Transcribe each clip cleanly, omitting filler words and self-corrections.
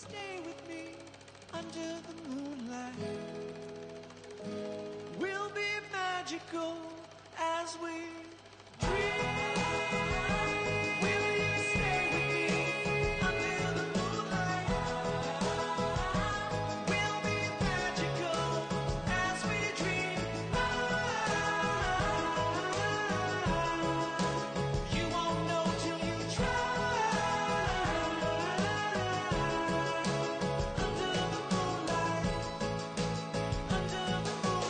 stay with me under the moonlight? We'll be magical as we dream. Will you stay with me under the moonlight? We'll be magical as we dream. You won't know till you try. Under the moonlight, under the moonlight.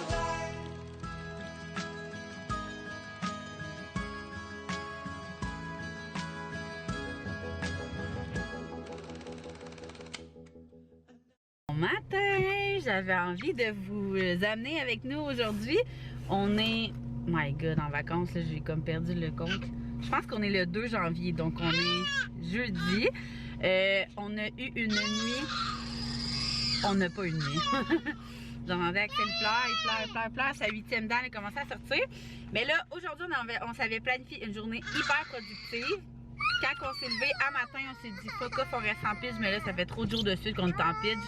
Bon matin, j'avais envie de vous amener avec nous aujourd'hui. On est, my god, en vacances, j'ai comme perdu le compte. Je pense qu'on est le 2 janvier, donc on est jeudi. On a eu une nuit. On n'a pas une nuit. J'entendais Axel pleure, sa 8e dent, elle a commencé à sortir. Mais là, aujourd'hui, on s'avait planifié une journée hyper productive. Quand on s'est levé à matin, on s'est dit fuck off, on reste en pitch, mais là, ça fait trop de jours de suite qu'on est en pitch.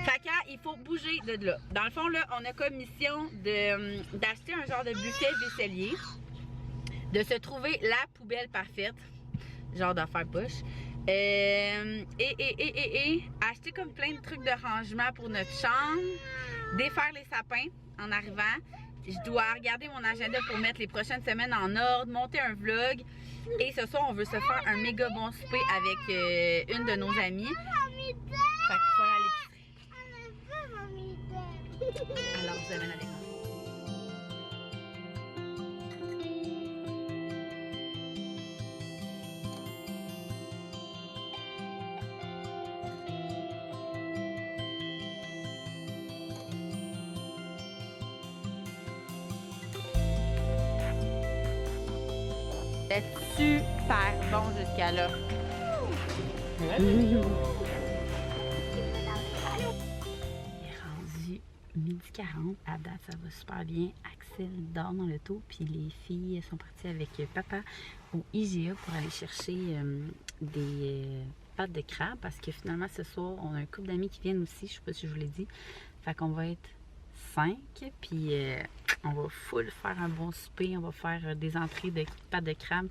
Fait que, il faut bouger de là. Dans le fond, là, on a comme mission d'acheter un genre de buffet vaisselier, de se trouver la poubelle parfaite, genre d'affaire poche, et acheter comme plein de trucs de rangement pour notre chambre, défaire les sapins en arrivant. Je dois regarder mon agenda pour mettre les prochaines semaines en ordre, monter un vlog. Et ce soir, on veut se faire un méga bon souper avec une de nos amies. Fait qu'il faut aller à l'épicerie. Alors, je vous amène avec moi. C'était super bon jusqu'à là. Il est rendu 12h40. À date, ça va super bien. Axel dort dans le taux, puis les filles sont parties avec papa au IGA pour aller chercher des pâtes de crabe parce que finalement, ce soir, on a un couple d'amis qui viennent aussi. Je sais pas si je vous l'ai dit. Fait qu'on va être 5, puis on va full faire un bon souper. On va faire des entrées de pâtes de crabe,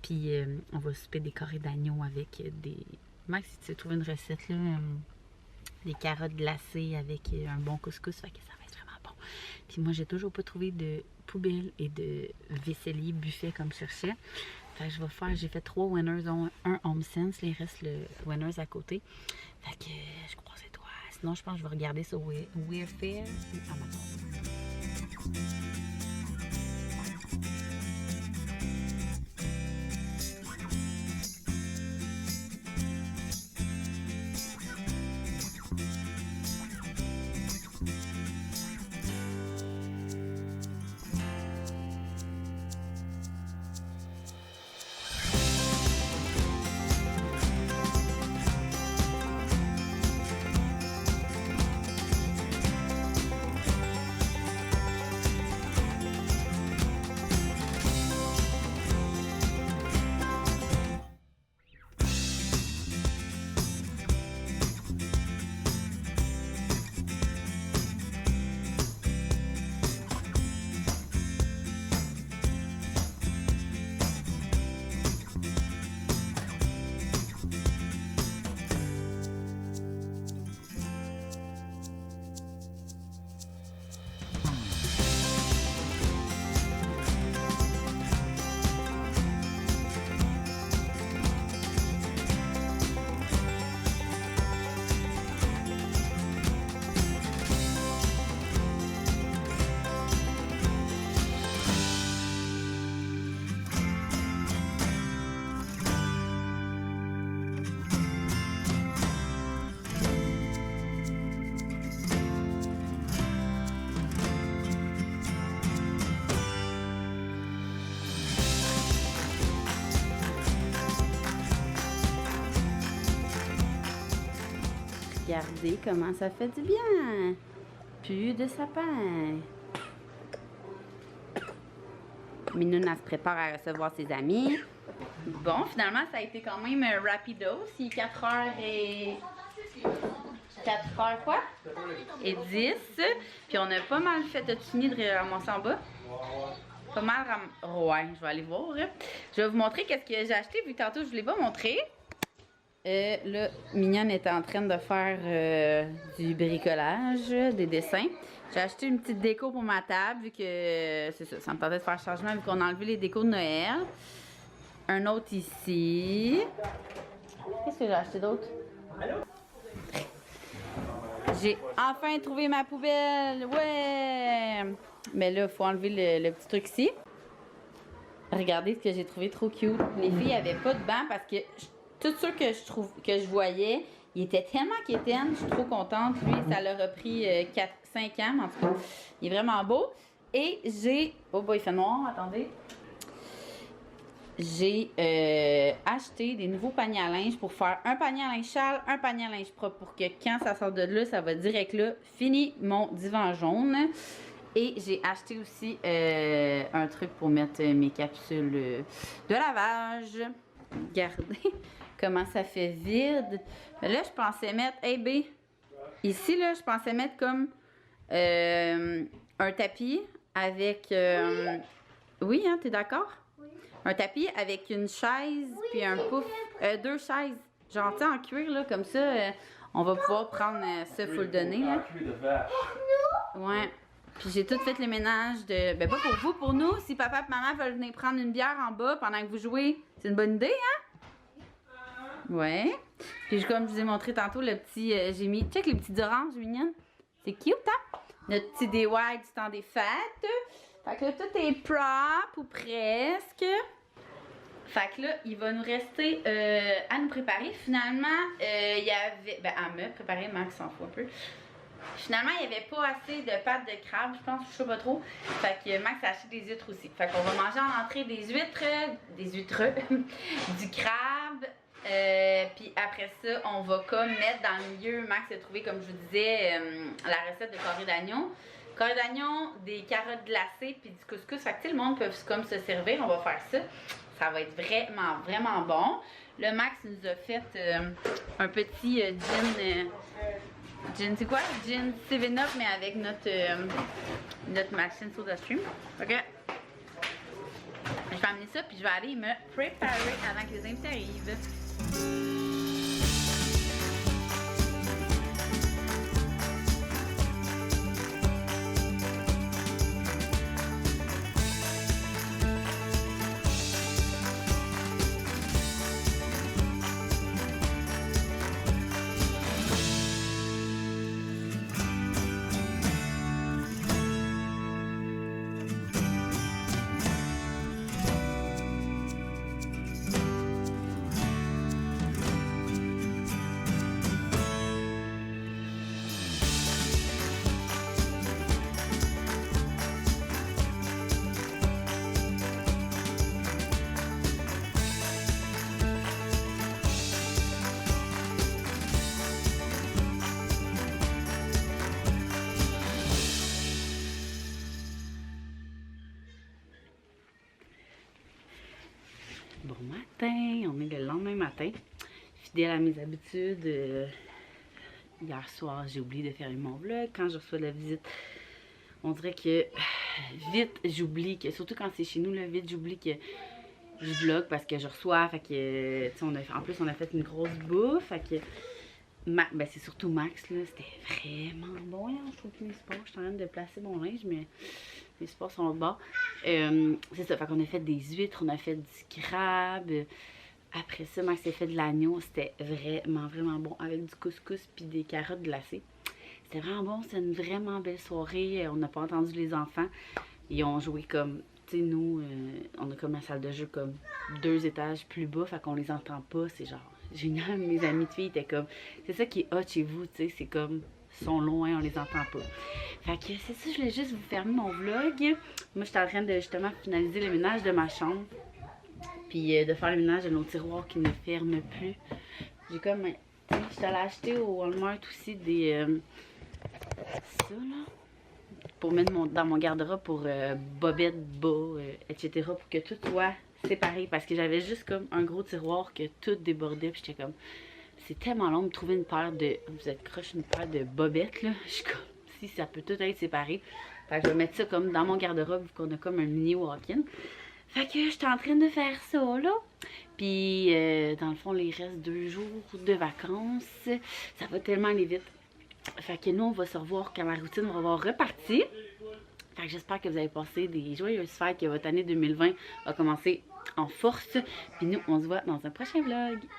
puis on va souper des carrés d'agneau avec des... Max, si tu sais trouver une recette là, des carottes glacées avec un bon couscous, fait que ça va être vraiment bon. Puis moi, j'ai toujours pas trouvé de poubelle et de vaisselier buffet comme je cherchais. Fait que je vais faire, j'ai fait 3 winners, un Home Sense, les restes le winners à côté. Fait que je croise les doigts. Sinon, je pense que je vais regarder sur Wayfair ou Amazon. Regardez comment ça fait du bien. Plus de sapin. Minoune, elle se prépare à recevoir ses amis. Bon, finalement, ça a été quand même rapido. Il est 4h30. 4 faire quoi? Et 10. Puis on a pas mal fait de fini de ramasser en bas. Pas mal ouais, je vais aller voir. Je vais vous montrer qu'est-ce que j'ai acheté vu que tantôt je vous l'ai pas montré. Là, Mignonne est en train de faire du bricolage, des dessins. J'ai acheté une petite déco pour ma table vu que c'est ça, ça me tentait de faire changement vu qu'on a enlevé les décos de Noël. Un autre ici. Qu'est-ce que j'ai acheté d'autre? J'ai enfin trouvé ma poubelle! Ouais! Mais là, il faut enlever le petit truc ici. Regardez ce que j'ai trouvé trop cute. Les filles n'avaient pas de banc parce que tout ceux que je voyais, ils étaient tellement quétaines. Je suis trop contente. Lui, ça leur a pris 5 ans, en tout cas. Il est vraiment beau. Et j'ai... Oh, bah, il fait noir, attendez. J'ai acheté des nouveaux paniers à linge pour faire un panier à linge sale, un panier à linge propre pour que quand ça sort de là, ça va direct là. Fini mon divan jaune. Et j'ai acheté aussi un truc pour mettre mes capsules de lavage. Regardez comment ça fait vide. Là, je pensais mettre... Hey, B, ici, là, je pensais mettre comme un tapis avec... Oui, hein, t'es d'accord? Un tapis avec une chaise puis un pouf. 2 chaises. Genre, tu sais, en cuir, là, comme ça, on va pouvoir prendre ça, faut le donner, là. Ouais. Puis j'ai tout fait le ménage de... Ben, pas pour vous, pour nous. Si papa et maman veulent venir prendre une bière en bas pendant que vous jouez, c'est une bonne idée, hein? Ouais. Puis comme je vous ai montré tantôt, le petit... j'ai mis... Check les petites oranges mignonnes. C'est cute, hein? Notre petit DIY du temps des fêtes. Fait que là, tout est propre ou presque. Fait que là, il va nous rester à nous préparer. Finalement, il y avait... Ben, à me préparer, Max s'en fout un peu. Finalement, il n'y avait pas assez de pâtes de crabe, je pense, je sais pas trop. Fait que Max a acheté des huîtres aussi. Fait qu'on va manger en entrée des huîtres, du crabe. Puis après ça, on va comme mettre dans le milieu, Max a trouvé, comme je vous disais, la recette de carré d'oignon. Carré d'oignon, des carottes glacées, puis du couscous. Fait que tout le monde peut comme se servir, on va faire ça. Ça va être vraiment, vraiment bon. Le Max nous a fait un petit gin, c'est quoi? Gin 7-Up, mais avec notre machine SodaStream. Ok? Je vais amener ça, puis je vais aller me préparer avant que les invités arrivent. Bon matin, on est le lendemain matin. Fidèle à mes habitudes, hier soir j'ai oublié de faire mon vlog. Quand je reçois de la visite, on dirait que vite j'oublie que, surtout quand c'est chez nous, là, vite j'oublie que je vlog parce que je reçois. Fait que, tu sais, en plus on a fait une grosse bouffe. Fait que, ben c'est surtout Max, là, c'était vraiment bon. Hein, je trouve que mes sports, je suis en train de placer mon linge, mais les sports sont au bord. C'est ça, fait qu'on a fait des huîtres, on a fait du crabe. Après ça, Max a fait de l'agneau. C'était vraiment, vraiment bon avec du couscous puis des carottes glacées. C'était vraiment bon, c'était une vraiment belle soirée. On n'a pas entendu les enfants. Ils ont joué comme, tu sais, nous, on a comme la salle de jeu comme 2 étages plus bas, fait qu'on les entend pas. C'est genre génial. Mes amis de filles étaient comme, c'est ça qui est hot chez vous, tu sais, c'est comme, ils sont loin, on les entend pas. Fait que c'est ça, je voulais juste vous fermer mon vlog. Moi, j'étais en train de justement finaliser le ménage de ma chambre. Puis de faire le ménage de nos tiroirs qui ne ferment plus. J'ai comme, tu sais, j'étais allée acheter au Walmart aussi des, ça là, pour mettre dans mon garde-robe pour bobettes, bas, etc. Pour que tout soit séparé. Parce que j'avais juste comme un gros tiroir que tout débordait. Puis j'étais comme, C'est tellement long de trouver une paire de... Vous êtes croche, une paire de bobettes, là. Je suis comme... Si ça peut tout être séparé. Fait que je vais mettre ça comme dans mon garde-robe, vu qu'on a comme un mini walk-in. Fait que je suis en train de faire ça, là. Puis, dans le fond, il reste 2 jours de vacances. Ça va tellement aller vite. Fait que nous, on va se revoir quand ma routine va avoir reparti. Fait que j'espère que vous avez passé des joyeuses fêtes, que votre année 2020 va commencer en force. Puis nous, on se voit dans un prochain vlog.